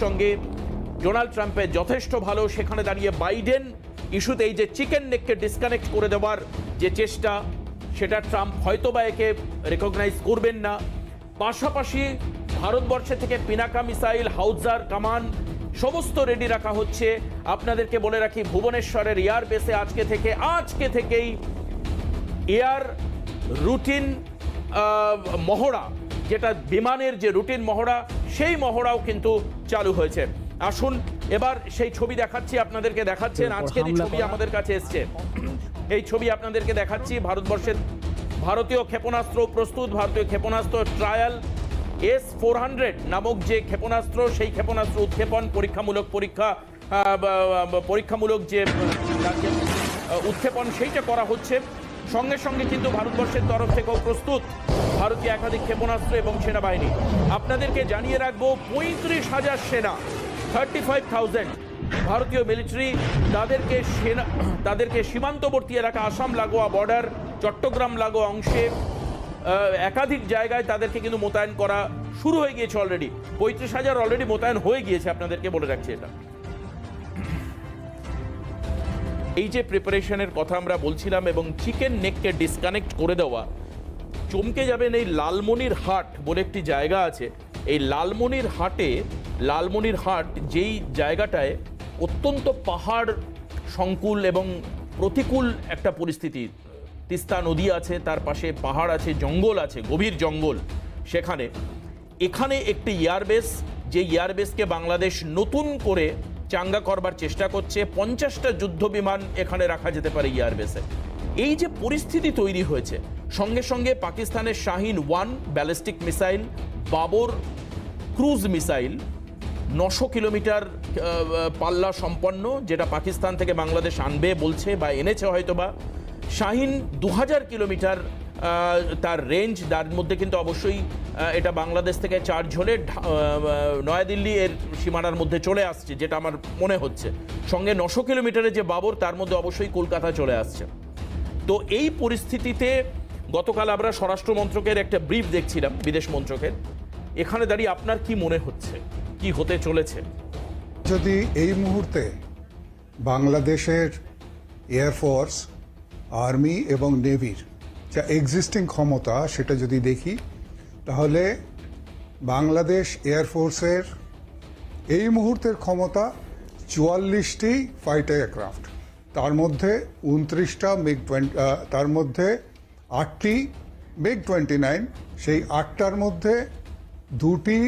সঙ্গে ডোনাল্ড ট্রাম্পের যথেষ্ট ভালো। সেখানে দাঁড়িয়ে বাইডেন ইস্যুতে এই যে চিকেন নেককে ডিসকানেক্ট করে দেওয়ার যে চেষ্টা, সেটা ট্রাম্প হয়তোবা একে রেকগনাইজ করবেন না। পাশাপাশি ভারতবর্ষে থেকে পিনাকা মিসাইল, হাউজার, কামান সমস্ত রেডি রাখা হচ্ছে। আপনাদেরকে বলে রাখি, ভুবনেশ্বরের এয়ার বেসে আজকে থেকেই এয়ার রুটিন মহড়া, যেটা বিমানের যে রুটিন মহড়া, সেই মহড়াও কিন্তু চালু হয়েছে। আসুন এবার সেই ছবি দেখাচ্ছি, আপনাদেরকে দেখাচ্ছেন আজকের এই ছবি আমাদের কাছে এসছে। এই ছবি আপনাদেরকে দেখাচ্ছি। ভারতীয় ক্ষেপণাস্ত্র প্রস্তুত, ভারতীয় ক্ষেপণাস্ত্র ট্রায়াল S-400 নামক যে ক্ষেপণাস্ত্র, সেই ক্ষেপণাস্ত্র উৎক্ষেপণ পরীক্ষামূলক যে উৎক্ষেপণ সেইটা করা হচ্ছে। সঙ্গে সঙ্গে কিন্তু ভারতবর্ষের তরফ থেকেও প্রস্তুত ভারতীয় একাধিক ক্ষেপণাস্ত্র এবং সেনাবাহিনী। আপনাদেরকে জানিয়ে রাখবো, 35,000 সেনা, 35,000 ভারতীয় মিলিটারি, তাদেরকে সীমান্তবর্তী এলাকা, আসাম লাগোয়া বর্ডার, চট্টগ্রাম লাগোয়া অংশে একাধিক জায়গায় তাদেরকে কিন্তু মোতায়েন করা শুরু হয়ে গিয়েছে অলরেডি। 35,000 অলরেডি মোতায়েন হয়ে গিয়েছে, আপনাদেরকে বলে রাখছি। এটা এই যে প্রিপারেশনের কথা আমরা বলছিলাম এবং চিকেন নেককে ডিসকানেক্ট করে দেওয়া, চমকে যাবেন। এই লালমনির হাট বলে একটি জায়গা আছে। এই লালমনির হাট যেই জায়গাটায় অত্যন্ত পাহাড় সংকুল এবং প্রতিকূল একটা পরিস্থিতি, তিস্তা নদী আছে, তার পাশে পাহাড় আছে, জঙ্গল আছে, গভীর জঙ্গল। এখানে একটি এয়ারবেস, যে এয়ারবেসকে বাংলাদেশ নতুন করে চাঙ্গা করবার চেষ্টা করছে। 50টা যুদ্ধ বিমান এখানে রাখা যেতে পারে এয়ারবেসে। এই যে পরিস্থিতি তৈরি হয়েছে, সঙ্গে সঙ্গে পাকিস্তানের Shaheen ballistic missile, Babur cruise missile, 900 kilometre পাল্লা সম্পন্ন, যেটা পাকিস্তান থেকে বাংলাদেশ আনবে বলছে বা এনেছে হয়তোবা। শাহিন 2000 কিলোমিটার তার রেঞ্জ, তার মধ্যে কিন্তু অবশ্যই এটা বাংলাদেশ থেকে চার্জ হলে নয়াদিল্লি এর সীমানার মধ্যে চলে আসছে, যেটা আমার মনে হচ্ছে। সঙ্গে 900 কিলোমিটারের যে বাবর, তার মধ্যে অবশ্যই কলকাতা চলে আসছে। তো এই পরিস্থিতিতে গতকাল আমরা স্বরাষ্ট্র মন্ত্রকের একটা ব্রিফ দেখছিলাম, বিদেশ মন্ত্রকের। এখানে দাঁড়িয়ে আপনার কি মনে হচ্ছে, কি হতে চলেছে? যদি এই মুহূর্তে বাংলাদেশের এয়ারফোর্স, আর্মি এবং নেভির যা এক্সিস্টিং ক্ষমতা, সেটা যদি দেখি, তাহলে বাংলাদেশ এয়ারফোর্সের এই মুহূর্তের ক্ষমতা 44টি ফাইটার এয়ারক্রাফট, তার মধ্যে 29টা তার মধ্যে 8টি MiG-29, সেই 8টার মধ্যে 2টি